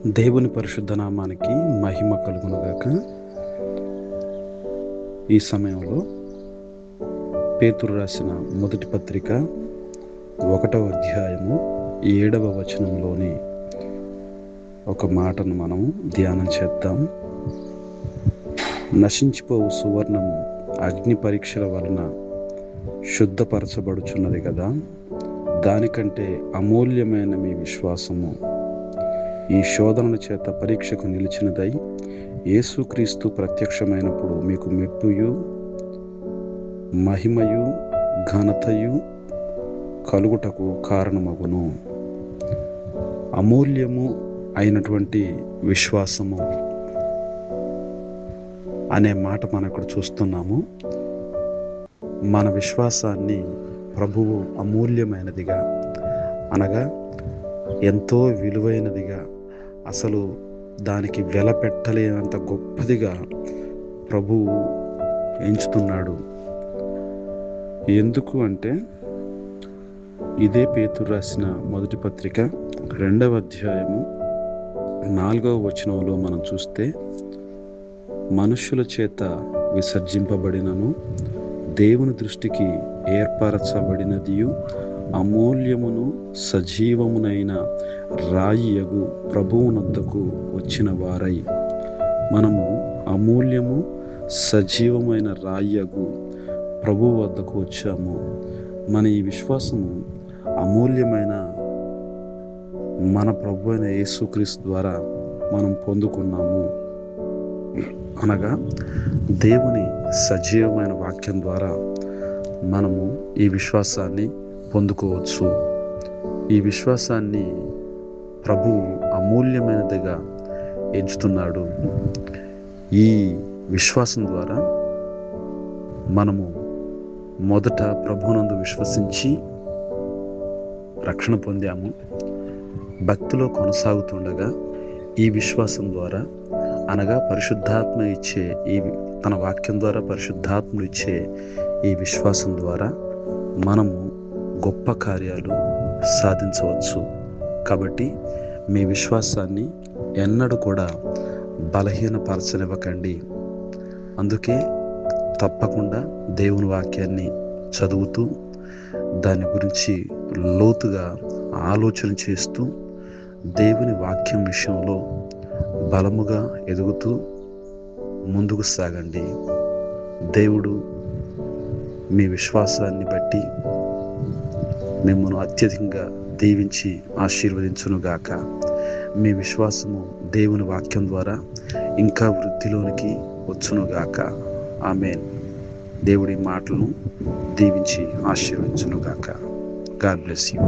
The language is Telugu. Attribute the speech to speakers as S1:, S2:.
S1: దేవుని పరిశుద్ధ నామానికి మహిమ కలుగునుగాక. ఈ సమయంలో పేతురు రాసిన మొదటి పత్రిక 1వ అధ్యాయము 7వ వచనంలోని ఒక మాటను మనం ధ్యానం చేద్దాం. నశించిపోవు సువర్ణము అగ్ని పరీక్షల వలన శుద్ధపరచబడుచున్నది కదా, దానికంటే అమూల్యమైన మీ విశ్వాసము ఈ శోధనల చేత పరీక్షకు నిలిచినదై యేసుక్రీస్తు ప్రత్యక్షమైనప్పుడు మీకు మెప్పుయు మహిమయు ఘనతయు కలుగుటకు కారణమగును. అమూల్యము అయినటువంటి విశ్వాసము అనే మాట మనం ఇక్కడ చూస్తున్నాము. మన విశ్వాసాన్ని ప్రభువు అమూల్యమైనదిగా, అనగా ఎంతో విలువైనదిగా, అసలు దానికి వెల పెట్టలేనంత గొప్పదిగా ప్రభువు ఎంచుతున్నాడు. ఎందుకు అంటే, ఇదే పేతురు రాసిన మొదటి పత్రిక 2వ అధ్యాయము 4వ వచనంలో మనం చూస్తే, మనుష్యుల చేత విసర్జింపబడినను దేవుని దృష్టికి ఏర్పరచబడినదియు అమూల్యమును సజీవమునైన రాయియగు ప్రభువునొద్దకు వచ్చిన వారై, మనము అమూల్యము సజీవమైన రాయియగు ప్రభువు వద్దకు వచ్చాము. మన ఈ విశ్వాసము అమూల్యమైన మన ప్రభు అయిన యేసుక్రీస్తు ద్వారా మనం పొందుకున్నాము. అనగా దేవుని సజీవమైన వాక్యం ద్వారా మనము ఈ విశ్వాసాన్ని పొందుకోవచ్చు. ఈ విశ్వాసాన్ని ప్రభువు అమూల్యమైనదిగా ఎంచుతున్నాడు. ఈ విశ్వాసం ద్వారా మనము మొదట ప్రభువునందు విశ్వసించి రక్షణ పొందాము. భక్తిలో కొనసాగుతుండగా ఈ విశ్వాసం ద్వారా, అనగా పరిశుద్ధాత్మ ఇచ్చే తన వాక్యం ద్వారా పరిశుద్ధాత్ముడు ఇచ్చే ఈ విశ్వాసం ద్వారా మనము గొప్ప కార్యాలు సాధించవచ్చు. కాబట్టి మీ విశ్వాసాన్ని ఎన్నడూ కూడా బలహీనపరచనివ్వకండి. అందుకే తప్పకుండా దేవుని వాక్యాన్ని చదువుతూ దాని గురించి లోతుగా ఆలోచన చేస్తూ దేవుని వాక్యం విషయంలో బలముగా ఎదుగుతూ ముందుకు సాగండి. దేవుడు మీ విశ్వాసాన్ని బట్టి మిమ్మల్ని అత్యధికంగా దీవించి ఆశీర్వదించునుగాక. మీ విశ్వాసము దేవుని వాక్యం ద్వారా ఇంకా వృద్ధిలోనికి వచ్చునుగాక. ఆమేన్. దేవుడి మాటలను దీవించి ఆశీర్వదించునుగాక. God bless you.